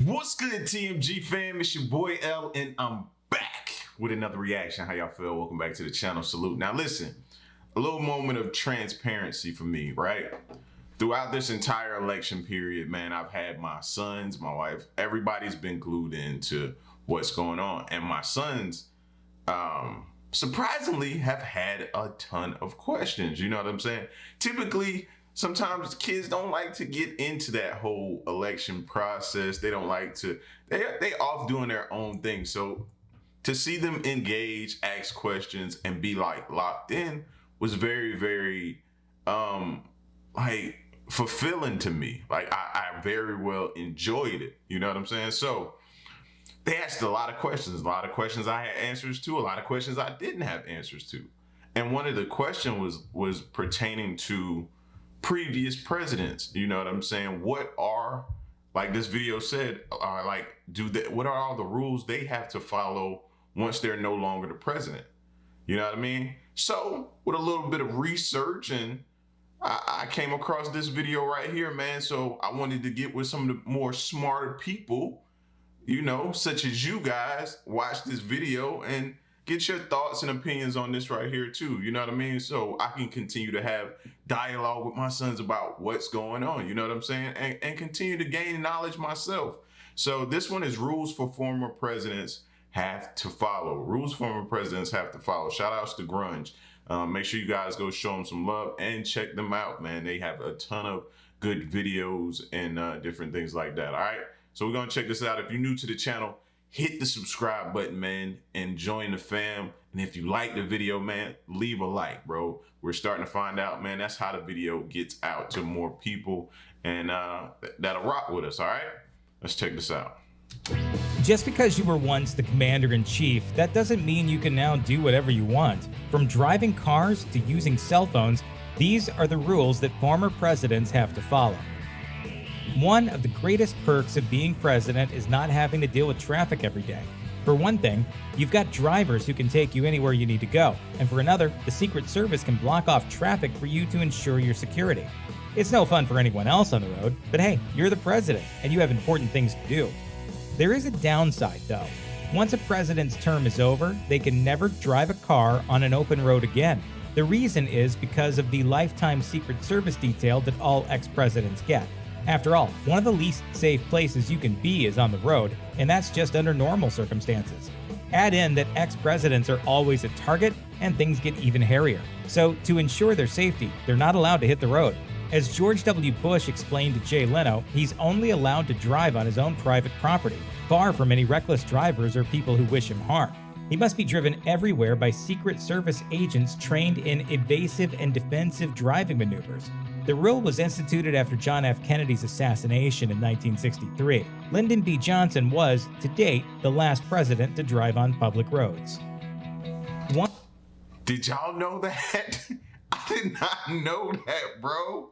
What's good, TMG fam? It's your boy L, and I'm back with another reaction. How y'all feel? Welcome back to the channel. Salute. Now listen, a little moment of transparency for me, right? Throughout this entire election period, man, I've had my sons, my wife, everybody's been glued into what's going on. And my sons, surprisingly, have had a ton of questions. You know what I'm saying? Typically, sometimes kids don't like to get into that whole election process. They don't like to, they off doing their own thing. So to see them engage, ask questions, and be like locked in was very, very like fulfilling to me. Like I very well enjoyed it. You know what I'm saying? So they asked a lot of questions I had answers to, a lot of questions I didn't have answers to. And one of the questions was pertaining to previous presidents. You know what I'm saying? What are, like this video said, what are all the rules they have to follow once they're no longer the president? You know what I mean? So with a little bit of research, and I came across this video right here, man. So I wanted to get with some of the more smarter people, you know, such as you guys, watch this video and get your thoughts and opinions on this right here too. You know what I mean? So I can continue to have dialogue with my sons about what's going on. You know what I'm saying? And continue to gain knowledge myself. So this one is rules for former presidents have to follow. Rules former presidents have to follow. Shout outs to Grunge. Make sure you guys go show them some love and check them out, man. They have a ton of good videos and different things like that. All right. So we're going to check this out. If you're new to the channel, hit the subscribe button, man, and join the fam. And if you like the video, man, leave a like, bro. We're starting to find out, man, that's how the video gets out to more people, and that'll rock with us, all right? Let's check this out. Just because you were once the commander-in-chief, that doesn't mean you can now do whatever you want. From driving cars to using cell phones, these are the rules that former presidents have to follow. One of the greatest perks of being president is not having to deal with traffic every day. For one thing, you've got drivers who can take you anywhere you need to go, and for another, the Secret Service can block off traffic for you to ensure your security. It's no fun for anyone else on the road, but hey, you're the president, and you have important things to do. There is a downside, though. Once a president's term is over, they can never drive a car on an open road again. The reason is because of the lifetime Secret Service detail that all ex-presidents get. After all, one of the least safe places you can be is on the road, and that's just under normal circumstances. Add in that ex-presidents are always a target, and things get even hairier. So, to ensure their safety, they're not allowed to hit the road. As George W. Bush explained to Jay Leno, he's only allowed to drive on his own private property, far from any reckless drivers or people who wish him harm. He must be driven everywhere by Secret Service agents trained in evasive and defensive driving maneuvers. The rule was instituted after John F. Kennedy's assassination in 1963. Lyndon B. Johnson was, to date, the last president to drive on public roads. Did y'all know that? I did not know that, bro.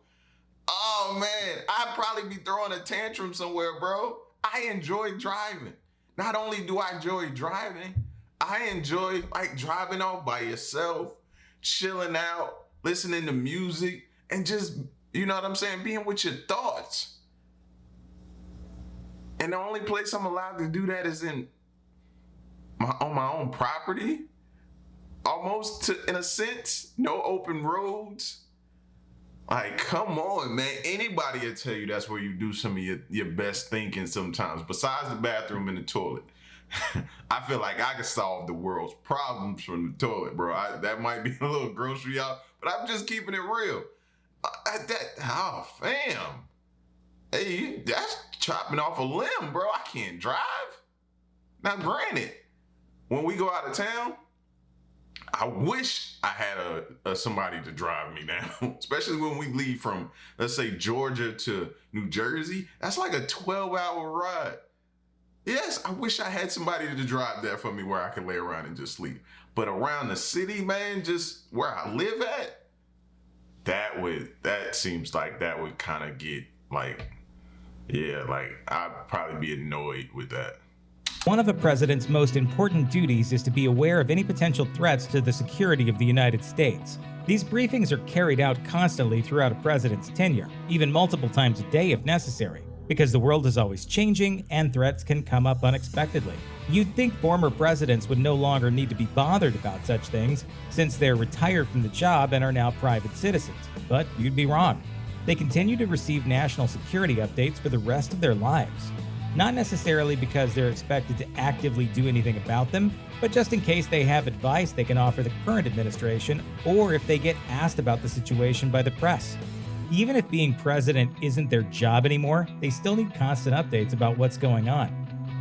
Oh, man. I'd probably be throwing a tantrum somewhere, bro. I enjoy driving. Not only do I enjoy driving, I enjoy like driving off by yourself, chilling out, listening to music, and just, you know what I'm saying, being with your thoughts. And the only place I'm allowed to do that is on my own property. Almost in a sense, no open roads. Like, come on, man. Anybody will tell you that's where you do some of your best thinking sometimes, besides the bathroom and the toilet. I feel like I could solve the world's problems from the toilet, bro. That might be a little gross for y'all, but I'm just keeping it real. Oh, fam. Hey, that's chopping off a limb, bro. I can't drive. Now, granted, when we go out of town, I wish I had somebody to drive me now, especially when we leave from, let's say, Georgia to New Jersey. That's like a 12-hour ride. Yes, I wish I had somebody to drive that for me where I could lay around and just sleep. But around the city, man, just where I live at, that seems like that would kind of get like, yeah, like I'd probably be annoyed with that. One of a president's most important duties is to be aware of any potential threats to the security of the United States. These briefings are carried out constantly throughout a president's tenure, even multiple times a day if necessary. because the world is always changing and threats can come up unexpectedly. You'd think former presidents would no longer need to be bothered about such things since they're retired from the job and are now private citizens, but you'd be wrong. They continue to receive national security updates for the rest of their lives. Not necessarily because they're expected to actively do anything about them, but just in case they have advice they can offer the current administration or if they get asked about the situation by the press. Even if being president isn't their job anymore, they still need constant updates about what's going on.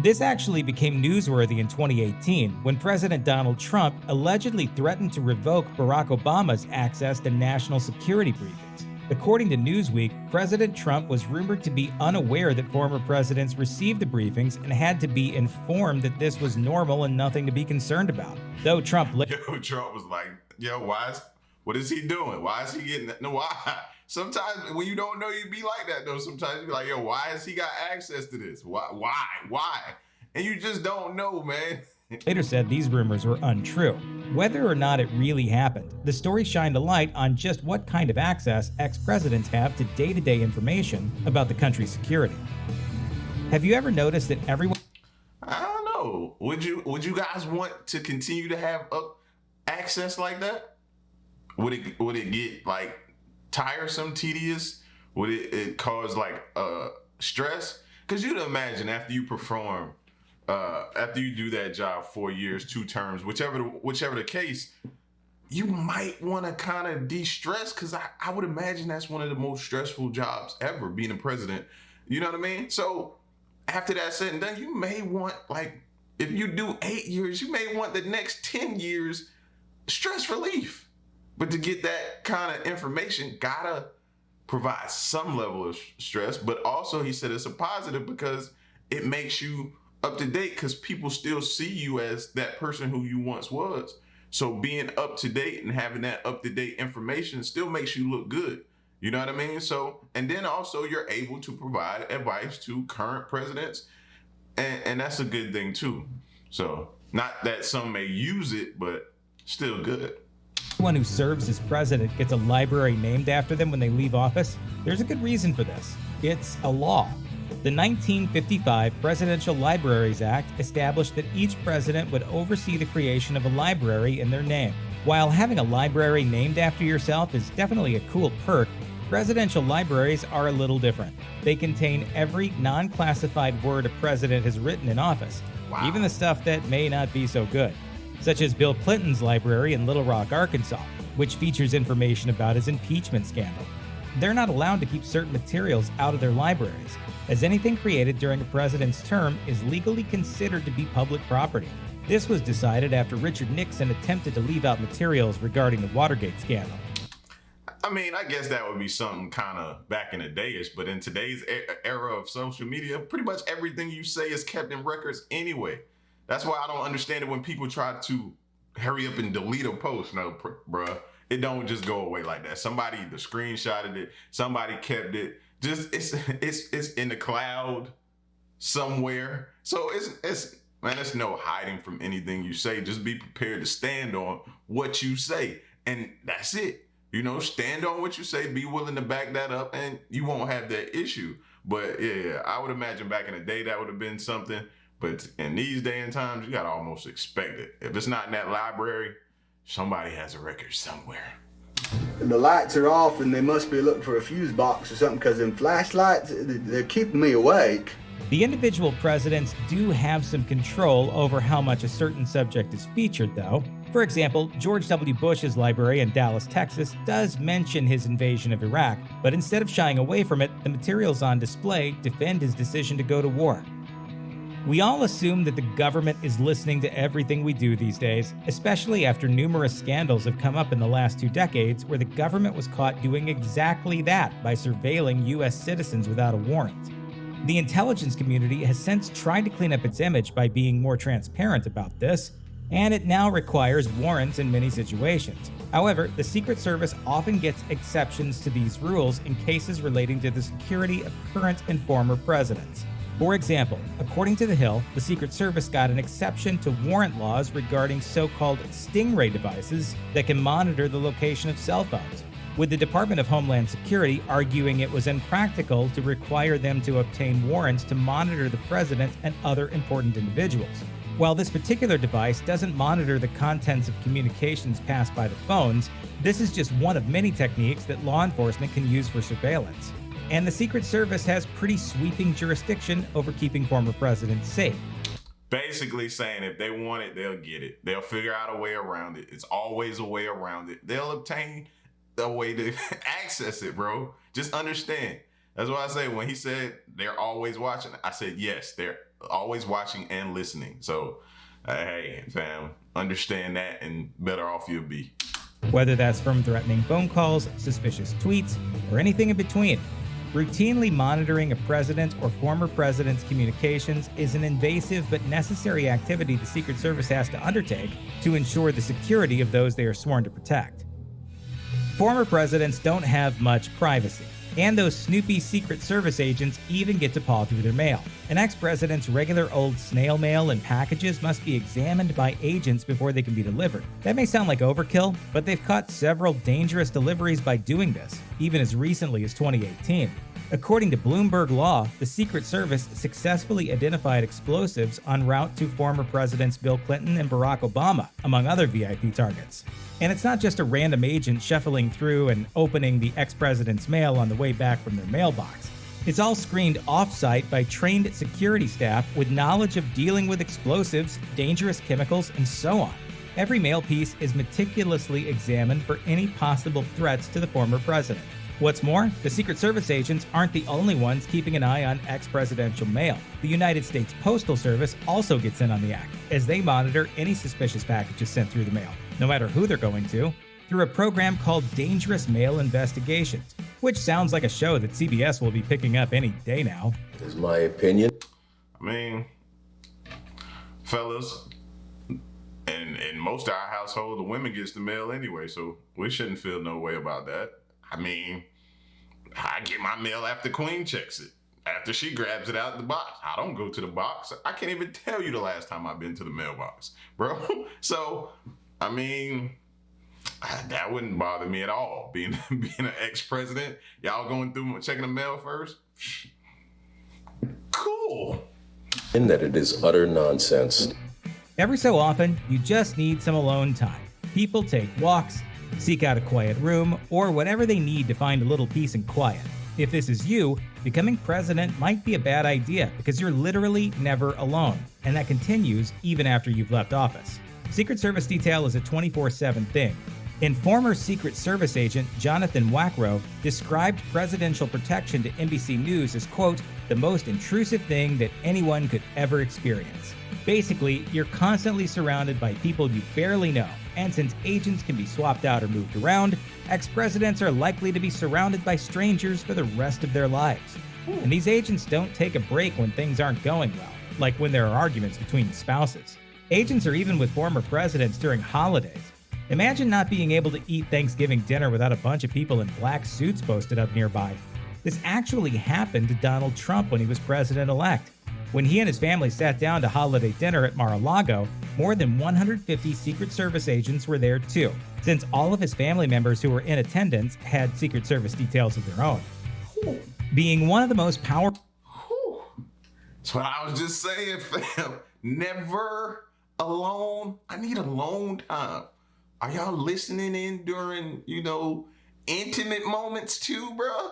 This actually became newsworthy in 2018 when President Donald Trump allegedly threatened to revoke Barack Obama's access to national security briefings. According to Newsweek, President Trump was rumored to be unaware that former presidents received the briefings and had to be informed that this was normal and nothing to be concerned about. Though Trump Trump was like, what is he doing? Why is he getting that? No, why? Sometimes when you don't know, you be like that though. Sometimes you be like, why has he got access to this? Why? And you just don't know, man. Later said these rumors were untrue. Whether or not it really happened, the story shined a light on just what kind of access ex-presidents have to day-to-day information about the country's security. Have you ever noticed that everyone... I don't know. Would you guys want to continue to have access like that? Would it get like tiresome, tedious? Would it cause like stress? Because you'd imagine after you perform, after you do that job 4 years, 2 terms, whichever the case, you might want to kind of de-stress, because I would imagine that's one of the most stressful jobs ever, being a president. You know what I mean? So after that's said and done, you may want, like, if you do 8 years, you may want the next 10 years stress relief. But to get that kind of information, gotta provide some level of stress. But also, he said it's a positive because it makes you up to date, because people still see you as that person who you once was. So being up to date and having that up to date information still makes you look good. You know what I mean? So, and then also you're able to provide advice to current presidents, and that's a good thing too. So not that some may use it, but still good. Everyone who serves as president gets a library named after them when they leave office. There's a good reason for this. It's a law. The 1955 Presidential Libraries Act established that each president would oversee the creation of a library in their name. While having a library named after yourself is definitely a cool perk, presidential libraries are a little different. They contain every non-classified word a president has written in office, even the stuff that may not be so good, such as Bill Clinton's library in Little Rock, Arkansas, which features information about his impeachment scandal. They're not allowed to keep certain materials out of their libraries, as anything created during a president's term is legally considered to be public property. This was decided after Richard Nixon attempted to leave out materials regarding the Watergate scandal. I mean, I guess that would be something kind of back in the day-ish, but in today's era of social media, pretty much everything you say is kept in records anyway. That's why I don't understand it when people try to hurry up and delete a post. No, bruh, it don't just go away like that. Somebody either screenshotted it, somebody kept it. Just it's in the cloud somewhere. So it's man, there's no hiding from anything you say. Just be prepared to stand on what you say, and that's it. You know, stand on what you say. Be willing to back that up, and you won't have that issue. But yeah, I would imagine back in the day that would have been something. But in these day and times, you gotta almost expect it. If it's not in that library, somebody has a record somewhere. The lights are off and they must be looking for a fuse box or something, because them flashlights, they're keeping me awake. The individual presidents do have some control over how much a certain subject is featured, though. For example, George W. Bush's library in Dallas, Texas does mention his invasion of Iraq, but instead of shying away from it, the materials on display defend his decision to go to war. We all assume that the government is listening to everything we do these days, especially after numerous scandals have come up in the last 2 decades where the government was caught doing exactly that by surveilling U.S. citizens without a warrant. The intelligence community has since tried to clean up its image by being more transparent about this, and it now requires warrants in many situations. However, the Secret Service often gets exceptions to these rules in cases relating to the security of current and former presidents. For example, according to The Hill, the Secret Service got an exception to warrant laws regarding so-called stingray devices that can monitor the location of cell phones. with the Department of Homeland Security arguing it was impractical to require them to obtain warrants to monitor the president and other important individuals. While this particular device doesn't monitor the contents of communications passed by the phones, this is just one of many techniques that law enforcement can use for surveillance. And the Secret Service has pretty sweeping jurisdiction over keeping former presidents safe. Basically saying if they want it, they'll get it. They'll figure out a way around it. It's always a way around it. They'll obtain a way to access it, bro. Just understand. That's why I say when he said they're always watching, I said, yes, they're always watching and listening. So, hey, fam, understand that and better off you'll be. Whether that's from threatening phone calls, suspicious tweets, or anything in between, routinely monitoring a president or former president's communications is an invasive but necessary activity the Secret Service has to undertake to ensure the security of those they are sworn to protect. Former presidents don't have much privacy, and those snoopy Secret Service agents even get to paw through their mail. An ex-president's regular old snail mail and packages must be examined by agents before they can be delivered. That may sound like overkill, but they've caught several dangerous deliveries by doing this, even as recently as 2018. According to Bloomberg Law, the Secret Service successfully identified explosives en route to former presidents Bill Clinton and Barack Obama, among other VIP targets. And it's not just a random agent shuffling through and opening the ex-president's mail on the way back from their mailbox. It's all screened off-site by trained security staff with knowledge of dealing with explosives, dangerous chemicals, and so on. Every mail piece is meticulously examined for any possible threats to the former president. What's more, the Secret Service agents aren't the only ones keeping an eye on ex-presidential mail. The United States Postal Service also gets in on the act, as they monitor any suspicious packages sent through the mail, no matter who they're going to, through a program called Dangerous Mail Investigations, which sounds like a show that CBS will be picking up any day now. Is my opinion. I mean, fellas, in most of our household, the women gets the mail anyway, so we shouldn't feel no way about that. I mean, I get my mail after Queen checks it. After she grabs it out of the box. I don't go to the box. I can't even tell you the last time I've been to the mailbox, bro. So, I mean, that wouldn't bother me at all. Being an ex-president, y'all going through checking the mail first? Cool. In that it is utter nonsense. Every so often, you just need some alone time. People take walks, seek out a quiet room, or whatever they need to find a little peace and quiet. If this is you, becoming president might be a bad idea because you're literally never alone, and that continues even after you've left office. Secret Service detail is a 24/7 thing. And former Secret Service agent Jonathan Wackrow described presidential protection to NBC News as, quote, the most intrusive thing that anyone could ever experience. Basically, you're constantly surrounded by people you barely know, and since agents can be swapped out or moved around, ex-presidents are likely to be surrounded by strangers for the rest of their lives. And these agents don't take a break when things aren't going well, like when there are arguments between the spouses. Agents are even with former presidents during holidays. Imagine not being able to eat Thanksgiving dinner without a bunch of people in black suits posted up nearby. This actually happened to Donald Trump when he was president-elect. When he and his family sat down to holiday dinner at Mar-a-Lago, more than 150 Secret Service agents were there too, since all of his family members who were in attendance had Secret Service details of their own. Being one of the most powerful... That's what I was just saying, fam. Never alone. I need alone time. Are y'all listening in during, intimate moments too, bro?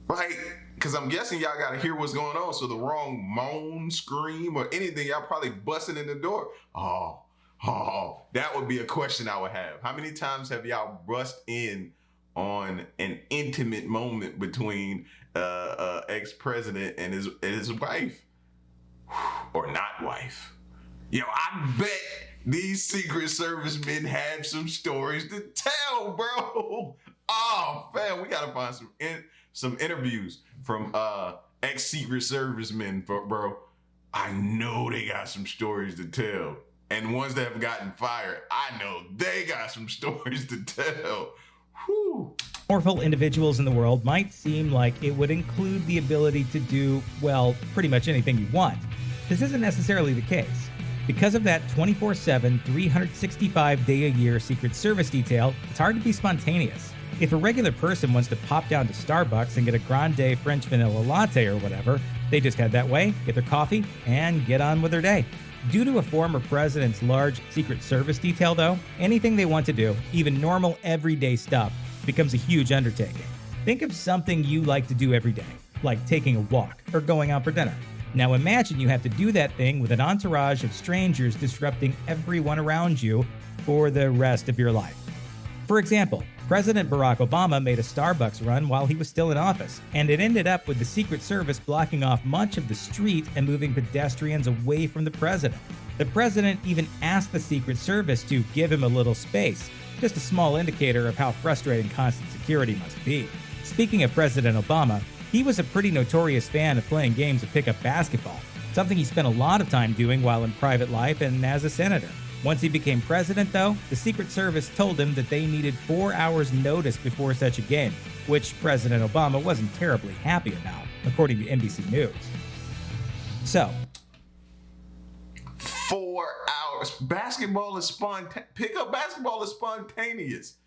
Like, because I'm guessing y'all got to hear what's going on. So the wrong moan, scream, or anything, y'all probably busting in the door. Oh, that would be a question I would have. How many times have y'all bust in on an intimate moment between ex-president and his wife? Or not wife? I bet these Secret Service men have some stories to tell, bro. Oh, man, we got to find some interviews from ex-Secret Service men, bro. I know they got some stories to tell. And ones that have gotten fired, I know they got some stories to tell. Whew. Powerful individuals in the world might seem like it would include the ability to do, well, pretty much anything you want. This isn't necessarily the case. Because of that 24/7, 365-day-a-year Secret Service detail, it's hard to be spontaneous. If a regular person wants to pop down to Starbucks and get a grande French vanilla latte or whatever, they just head that way, get their coffee, and get on with their day. Due to a former president's large Secret Service detail, though, anything they want to do, even normal everyday stuff, becomes a huge undertaking. Think of something you like to do every day, like taking a walk or going out for dinner. Now imagine you have to do that thing with an entourage of strangers disrupting everyone around you for the rest of your life. For example, President Barack Obama made a Starbucks run while he was still in office, and it ended up with the Secret Service blocking off much of the street and moving pedestrians away from the president. The president even asked the Secret Service to give him a little space, just a small indicator of how frustrating constant security must be. Speaking of President Obama, he was a pretty notorious fan of playing games of pickup basketball, something he spent a lot of time doing while in private life and as a senator. Once he became president, though, the Secret Service told him that they needed 4 hours notice before such a game, which President Obama wasn't terribly happy about, according to NBC News. So, 4 hours. Basketball is pickup basketball is spontaneous.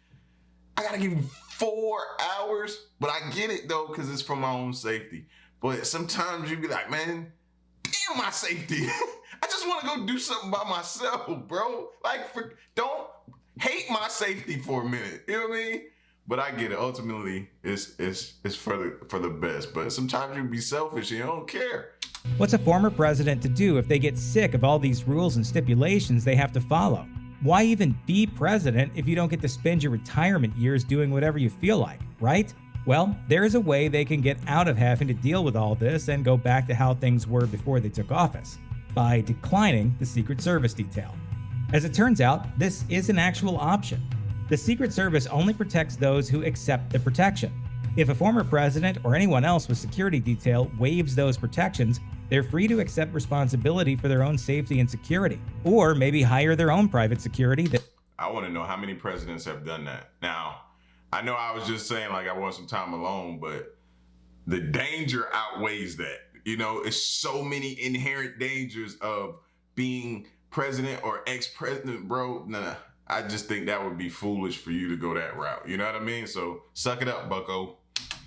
I gotta give you 4 hours, but I get it though, because it's for my own safety. But sometimes you be like, man, damn my safety. I just want to go do something by myself, bro. Like, don't hate my safety for a minute. You know what I mean? But I get it. Ultimately, it's for the best. But sometimes you be selfish and you don't care. what's a former president to do if they get sick of all these rules and stipulations they have to follow? Why even be president if you don't get to spend your retirement years doing whatever you feel like, right? Well, there is a way they can get out of having to deal with all this and go back to how things were before they took office, by declining the Secret Service detail. As it turns out, this is an actual option. The Secret Service only protects those who accept the protection. If a former president or anyone else with security detail waives those protections, they're free to accept responsibility for their own safety and security, or maybe hire their own private security that... I want to know how many presidents have done that. Now, I know I was just saying like I want some time alone, but the danger outweighs that. You know, it's so many inherent dangers of being president or ex-president, bro. Nah, I just think that would be foolish for you to go that route. You know what I mean? So suck it up, bucko.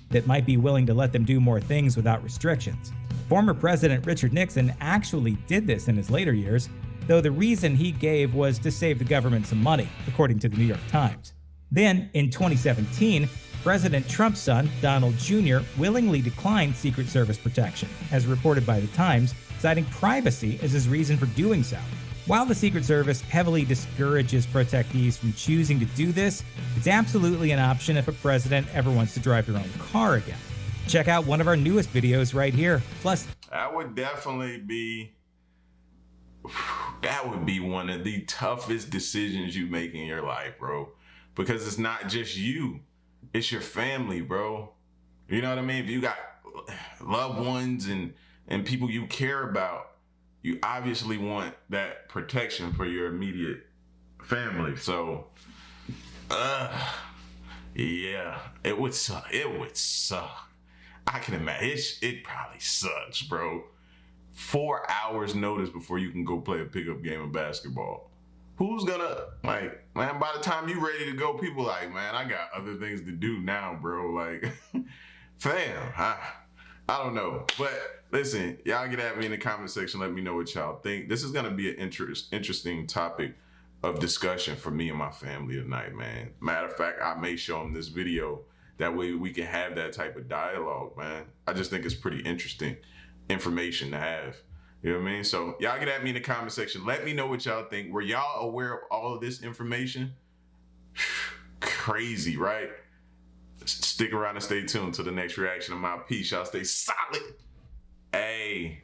That might be willing to let them do more things without restrictions. Former President Richard Nixon actually did this in his later years, though the reason he gave was to save the government some money, according to the New York Times. Then, in 2017, President Trump's son, Donald Jr., willingly declined Secret Service protection, as reported by the Times, citing privacy as his reason for doing so. While the Secret Service heavily discourages protectees from choosing to do this, it's absolutely an option if a president ever wants to drive their own car again. Check out one of our newest videos right here. Plus, that would definitely be one of the toughest decisions you make in your life, bro. Because it's not just you, it's your family, bro. You know what I mean? If you got loved ones and people you care about, you obviously want that protection for your immediate family. So, yeah, it would suck. It would suck. I can imagine. It probably sucks, bro. 4 hours notice before you can go play a pickup game of basketball. Who's gonna, like, man, by the time you ready to go, people like, man, I got other things to do now, bro. Like, fam, I don't know. But listen, y'all get at me in the comment section. Let me know what y'all think. This is gonna be an interesting topic of discussion for me and my family tonight, man. Matter of fact, I may show them this video. That way we can have that type of dialogue, man. I just think it's pretty interesting information to have. You know what I mean? So y'all get at me in the comment section. Let me know what y'all think. Were y'all aware of all of this information? Crazy, right? Stick around and stay tuned to the next reaction of my piece. Y'all stay solid. Hey.